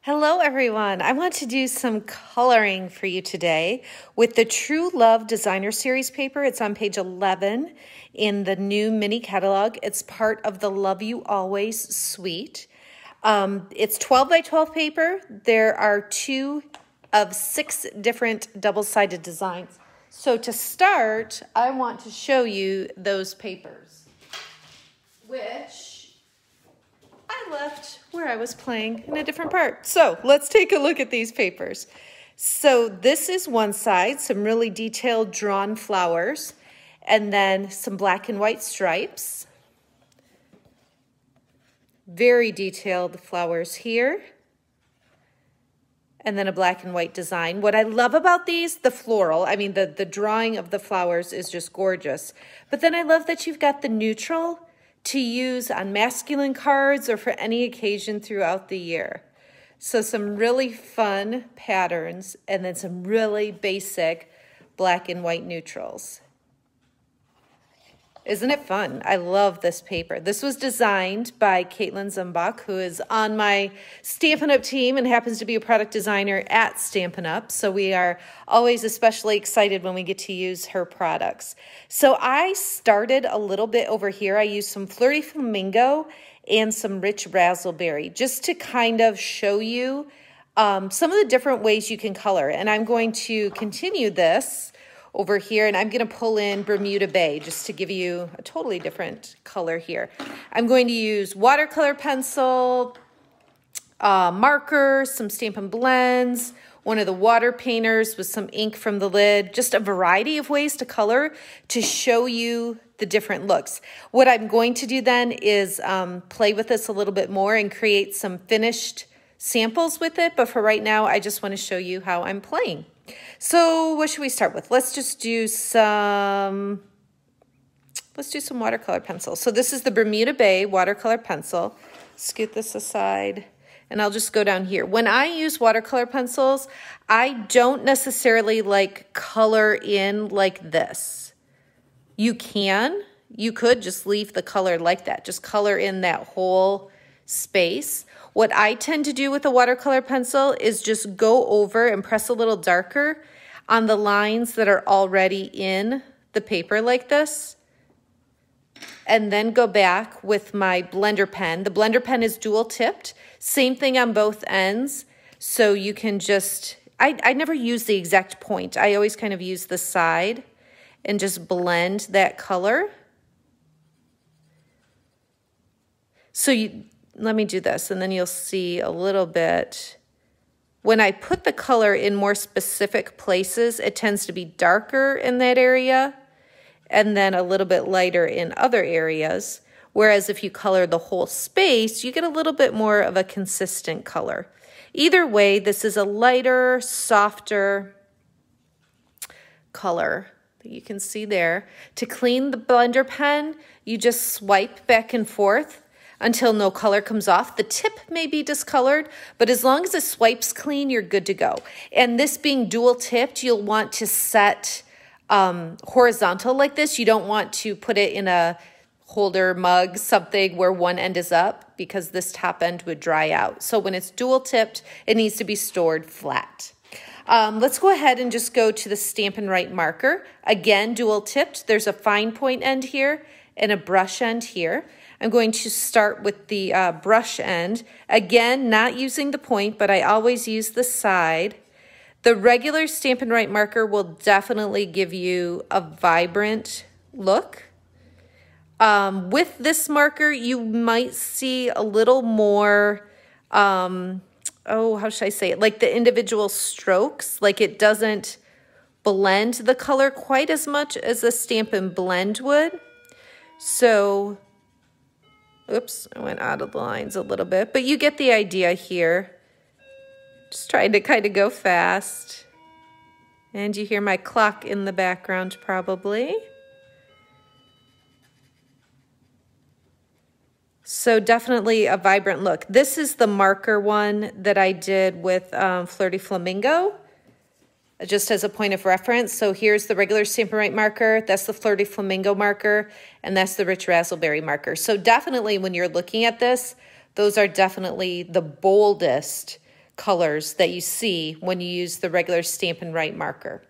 Hello everyone. I want to do some coloring for you today with the True Love Designer Series paper. It's on page 11 in the new mini catalog. It's part of the Love You Always suite. It's 12 by 12 paper. There are 2 of 6 different double-sided designs. So to start, I want to show you those papers, which I left where I was playing in a different part. So let's take a look at these papers. So this is one side, some really detailed drawn flowers, and then some black and white stripes. Very detailed flowers here. And then a black and white design. What I love about these, the floral, the drawing of the flowers is just gorgeous. But then I love that you've got the neutral to use on masculine cards or for any occasion throughout the year. So some really fun patterns and then some really basic black and white neutrals. Isn't it fun? I love this paper. This was designed by Caitlin Zumbach, who is on my Stampin' Up team and happens to be a product designer at Stampin' Up. So we are always especially excited when we get to use her products. So I started a little bit over here. I used some Flirty Flamingo and some Rich Razzleberry just to kind of show you some of the different ways you can color. And I'm going to continue this over here, and I'm going to pull in Bermuda Bay just to give you a totally different color here. I'm going to use watercolor pencil, marker, some Stampin' Blends, one of the water painters with some ink from the lid, just a variety of ways to color to show you the different looks. What I'm going to do then is play with this a little bit more and create some finished samples with it, but for right now, I just want to show you how I'm playing. So what should we start with? Let's do some watercolor pencil. So this is the Bermuda Bay watercolor pencil. Scoot this aside and I'll just go down here. When I use watercolor pencils, I don't necessarily like color in like this. You could just leave the color like that. Just color in that whole space. What I tend to do with a watercolor pencil is just go over and press a little darker on the lines that are already in the paper like this. And then go back with my blender pen. The blender pen is dual tipped. Same thing on both ends. So you can just, I never use the exact point. I always kind of use the side and just blend that color. So let me do this and then you'll see a little bit. When I put the color in more specific places, it tends to be darker in that area and then a little bit lighter in other areas. Whereas if you color the whole space, you get a little bit more of a consistent color. Either way, this is a lighter, softer color that you can see there. To clean the blender pen, you just swipe back and forth until no color comes off. The tip may be discolored, but as long as the swipe's clean, you're good to go. And this being dual tipped, you'll want to set horizontal like this. You don't want to put it in a holder, mug, something where one end is up because this top end would dry out. So when it's dual tipped, it needs to be stored flat. Let's go ahead and just go to the Stampin' Right marker. Again, dual tipped. There's a fine point end here and a brush end here. I'm going to start with the brush end. Again, not using the point, but I always use the side. The regular Stampin' Right marker will definitely give you a vibrant look. With this marker, you might see a little more, how should I say it? Like the individual strokes, like it doesn't blend the color quite as much as a Stampin' Blend would. So, oops, I went out of the lines a little bit, but you get the idea here. Just trying to kind of go fast. And you hear my clock in the background probably. So definitely a vibrant look. This is the marker one that I did with Flirty Flamingo, just as a point of reference. So here's the regular Stampin' Right marker, that's the Flirty Flamingo marker, and that's the Rich Razzleberry marker. So definitely when you're looking at this, those are definitely the boldest colors that you see when you use the regular Stampin' Write marker.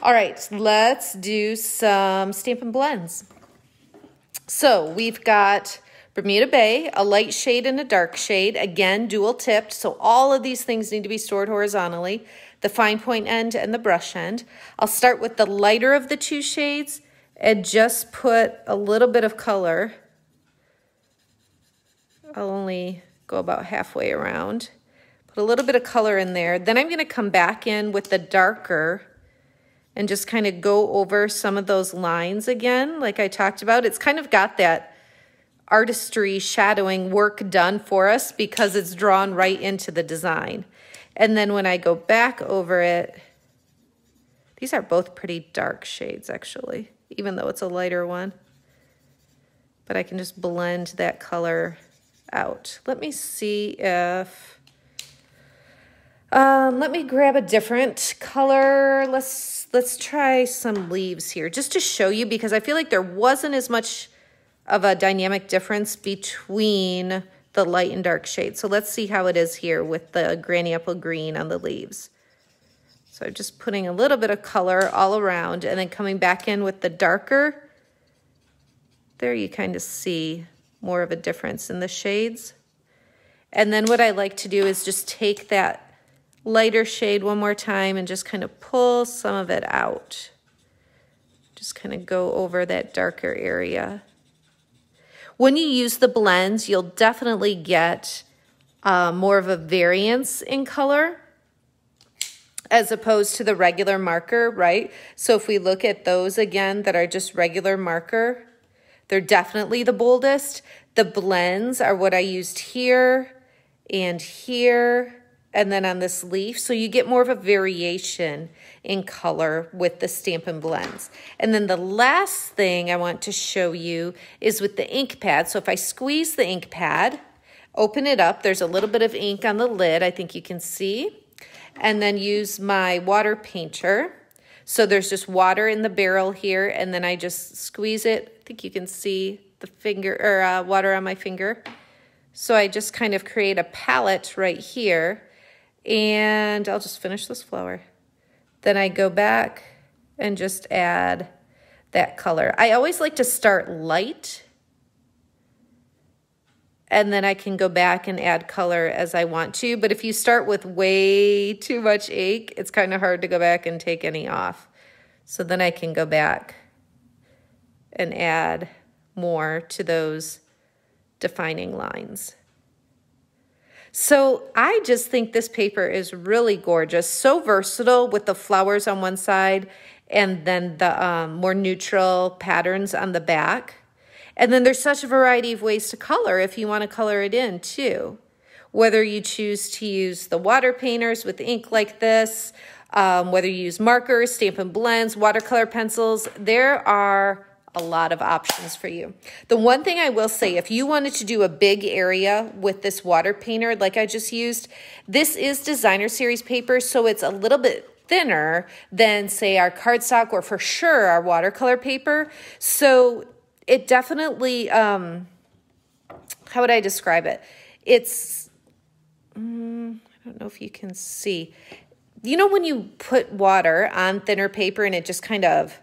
All right, let's do some Stampin' Blends. So we've got Bermuda Bay, a light shade and a dark shade, again, dual tipped, so all of these things need to be stored horizontally, the fine point end and the brush end. I'll start with the lighter of the two shades and just put a little bit of color. I'll only go about halfway around. Put a little bit of color in there. Then I'm going to come back in with the darker and just kind of go over some of those lines again, like I talked about. It's kind of got that artistry shadowing work done for us because it's drawn right into the design. And then when I go back over it, these are both pretty dark shades actually, even though it's a lighter one. But I can just blend that color out. Let me see if, let me grab a different color. Let's try some leaves here just to show you, because I feel like there wasn't as much of a dynamic difference between the light and dark shade. So let's see how it is here with the granny apple green on the leaves. So just putting a little bit of color all around and then coming back in with the darker. There you kind of see more of a difference in the shades. And then what I like to do is just take that lighter shade one more time and just kind of pull some of it out. Just kind of go over that darker area. When you use the blends, you'll definitely get more of a variance in color as opposed to the regular marker, right? So if we look at those again that are just regular marker, they're definitely the boldest. The blends are what I used here and here and then on this leaf. So you get more of a variation in color with the Stampin' Blends. And then the last thing I want to show you is with the ink pad. So if I squeeze the ink pad, open it up, there's a little bit of ink on the lid, I think you can see, and then use my water painter. So there's just water in the barrel here, and then I just squeeze it. I think you can see the finger, or water on my finger. So I just kind of create a palette right here, and I'll just finish this flower. Then I go back and just add that color. I always like to start light, and then I can go back and add color as I want to. But if you start with way too much ink, it's kind of hard to go back and take any off. So then I can go back and add more to those defining lines. So I just think this paper is really gorgeous, so versatile with the flowers on one side and then the more neutral patterns on the back. And then there's such a variety of ways to color if you want to color it in too. Whether you choose to use the water painters with ink like this, whether you use markers, Stampin' Blends, watercolor pencils, there are a lot of options for you. The one thing I will say, if you wanted to do a big area with this water painter like I just used, this is designer series paper, so it's a little bit thinner than say our cardstock or for sure our watercolor paper. So it definitely, how would I describe it? It's, I don't know if you can see. You know when you put water on thinner paper and it just kind of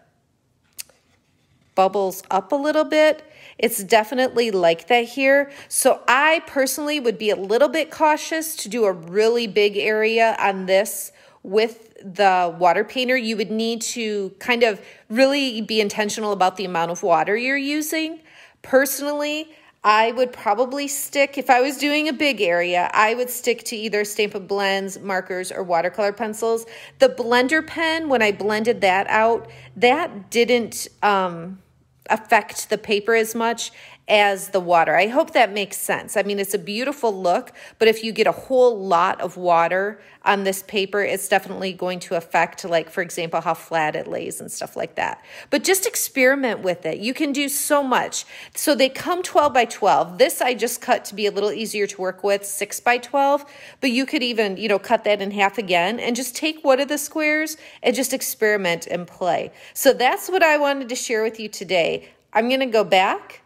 bubbles up a little bit? It's definitely like that here. So I personally would be a little bit cautious to do a really big area on this with the water painter. You would need to kind of really be intentional about the amount of water you're using. Personally, I would probably stick, if I was doing a big area, I would stick to either Stampin' Blends, markers, or watercolor pencils. The blender pen, when I blended that out, that didn't affect the paper as much as the water. I hope that makes sense. I mean, it's a beautiful look, but if you get a whole lot of water on this paper, it's definitely going to affect, like, for example, how flat it lays and stuff like that. But just experiment with it. You can do so much. So they come 12 by 12. This I just cut to be a little easier to work with, 6 by 12, but you could even, you know, cut that in half again and just take one of the squares and just experiment and play. So that's what I wanted to share with you today. I'm going to go back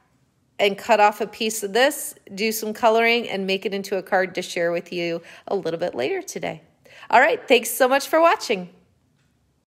and cut off a piece of this, do some coloring, and make it into a card to share with you a little bit later today. All right, thanks so much for watching.